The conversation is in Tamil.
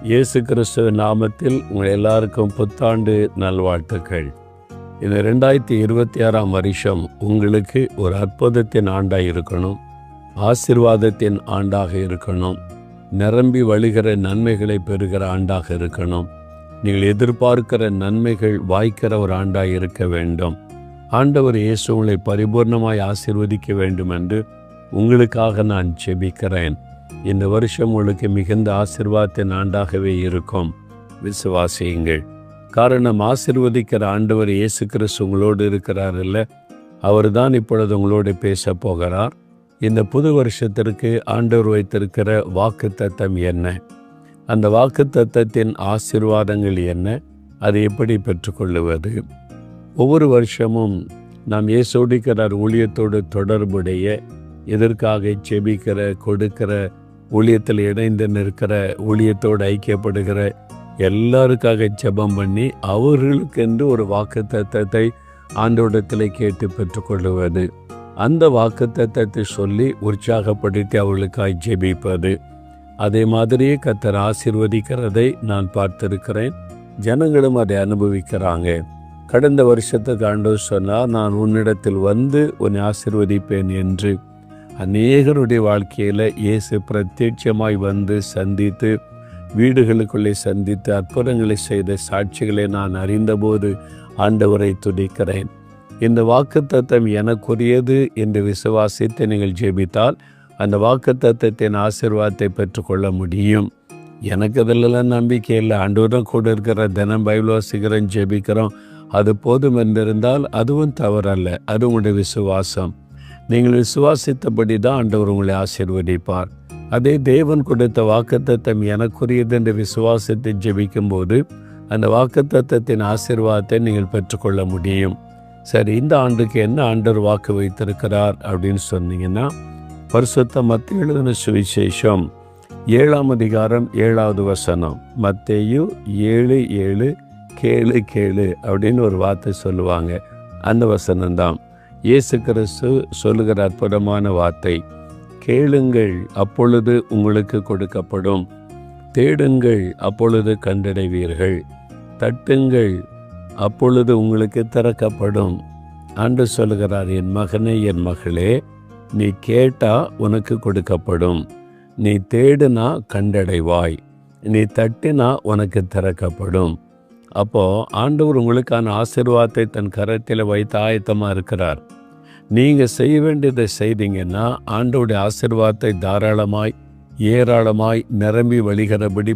இயேசு கிறிஸ்துவின் நாமத்தில் உங்கள் எல்லாருக்கும் புத்தாண்டு நல்வாழ்த்துக்கள். இந்த 2026ஆம் வருஷம் உங்களுக்கு ஒரு அற்புதத்தின் ஆண்டாக இருக்கணும், ஆசீர்வாதத்தின் ஆண்டாக இருக்கணும், நிரம்பி வழிகிற நன்மைகளை பெறுகிற ஆண்டாக இருக்கணும். நீங்கள் எதிர்பார்க்கிற நன்மைகள் வாய்க்கிற ஒரு ஆண்டாக இருக்க வேண்டும். ஆண்டவர் இயேசு உங்களை பரிபூர்ணமாய் ஆசீர்வதிக்க வேண்டும் என்று உங்களுக்காக நான் ஜெபிக்கிறேன். இந்த வருஷம் உங்களுக்கு மிகுந்த ஆசீர்வாதத்தின் ஆண்டாகவே இருக்கும். விசுவாசியுங்கள். காரணம், ஆசீர்வதிக்கிற ஆண்டவர் இயேசு கிறிஸ்து உங்களோடு இருக்கிறார் இல்லை? அவர் தான் இப்பொழுது உங்களோடு பேச போகிறார். இந்த புது வருஷத்திற்கு ஆண்டவர் வைத்திருக்கிற வாக்குத்தத்தம் என்ன? அந்த வாக்குத்தத்தத்தின் ஆசீர்வாதங்கள் என்ன? அதை எப்படி பெற்றுக்கொள்ளுவது? ஒவ்வொரு வருஷமும் நாம் இயேசுடிக்கிறார் ஊழியத்தோடு தொடர்புடைய, எதற்காக ஜெபிக்கிற, கொடுக்கிற, ஊழியத்தில் இணைந்து நிற்கிற, ஊழியத்தோடு ஐக்கியப்படுகிற எல்லாருக்காக ஜெபம் பண்ணி அவர்களுக்கென்று ஒரு வாக்குத்தத்தத்தை ஆண்டவரிடத்தில் கேட்டு பெற்றுக்கொள்ளுவது, அந்த வாக்குத்தத்தத்தை சொல்லி உற்சாகப்படுத்தி அவர்களுக்காக ஜெபிப்பது. அதே மாதிரியே கர்த்தர் ஆசீர்வதிக்கிறதை நான் பார்த்திருக்கிறேன். ஜனங்களும் அதை அனுபவிக்கிறாங்க. கடந்த வருஷத்துக்கு ஆண்டவர் சொன்னார், நான் உன்னிடத்தில் வந்து உன்னை ஆசீர்வதிப்பேன் என்று. அநேகருடைய வாழ்க்கையில் இயேசு பிரத்யட்சமாய் வந்து சந்தித்து, வீடுகளுக்குள்ளே சந்தித்து அற்புதங்களை செய்த சாட்சிகளை நான் அறிந்தபோது ஆண்டவரை துதிக்கிறேன். இந்த வாக்குத்தத்தம் எனக்குரியது என்று விசுவாசித்து நீங்கள் ஜெபித்தால் அந்த வாக்குத்தத்தத்தின் ஆசீர்வாதத்தை பெற்றுக்கொள்ள முடியும். எனக்கு அதிலெல்லாம் நம்பிக்கை இல்லை. ஆண்டவரும் கூட இருக்கிற, தினம் பைபிள் வாசிக்கிறோம், ஜெபிக்கிறோம், அது போதும் என்றிருந்தால் அதுவும் தவறல்ல. அது உங்களுடைய விசுவாசம். நீங்கள் விசுவாசித்தபடி தான் ஆண்டவர் உங்களை ஆசீர்வதிப்பார். அதே தேவன் கொடுத்த வாக்குத்தத்தம் எனக்குரியது என்று விசுவாசத்தை ஜெபிக்கும் போது அந்த வாக்குத்தத்தத்தின் ஆசீர்வாதத்தை நீங்கள் பெற்றுக்கொள்ள முடியும். சரி, இந்த ஆண்டுக்கு என்ன ஆண்டவர் வாக்கு வைத்திருக்கிறார் அப்படின்னு சொன்னீங்கன்னா, பரிசுத்த மத்தேயு எழுதின சுவிசேஷம் 7ஆம் அதிகாரம் 7வது வசனம். மத்தேயு 7:7 கேளு கேளு அப்படின்னு ஒரு வார்த்தை சொல்லுவாங்க. அந்த வசனம்தான் இயேசு கிறிஸ்து சொல்லுகிற அற்புதமான வார்த்தை. கேளுங்கள், அப்பொழுது உங்களுக்கு கொடுக்கப்படும். தேடுங்கள், அப்பொழுது கண்டடைவீர்கள். தட்டுங்கள், அப்பொழுது உங்களுக்கு திறக்கப்படும். ஆண்டவர் சொல்லுகிறார், என் மகனே, என் மகளே, நீ கேட்டா உனக்கு கொடுக்கப்படும். நீ தேடுனா கண்டடைவாய். நீ தட்டினா உனக்கு திறக்கப்படும். அப்போது ஆண்டவர் உங்களுக்கான ஆசீர்வாதத்தை தன் கரத்தில் வைத்து ஆயத்தமாக இருக்கிறார். நீங்கள் செய்ய வேண்டியதை செய்தீங்கன்னா ஆண்டவருடைய ஆசீர்வாதத்தை தாராளமாய், ஏராளமாய், நிரம்பி வழிகிறபடி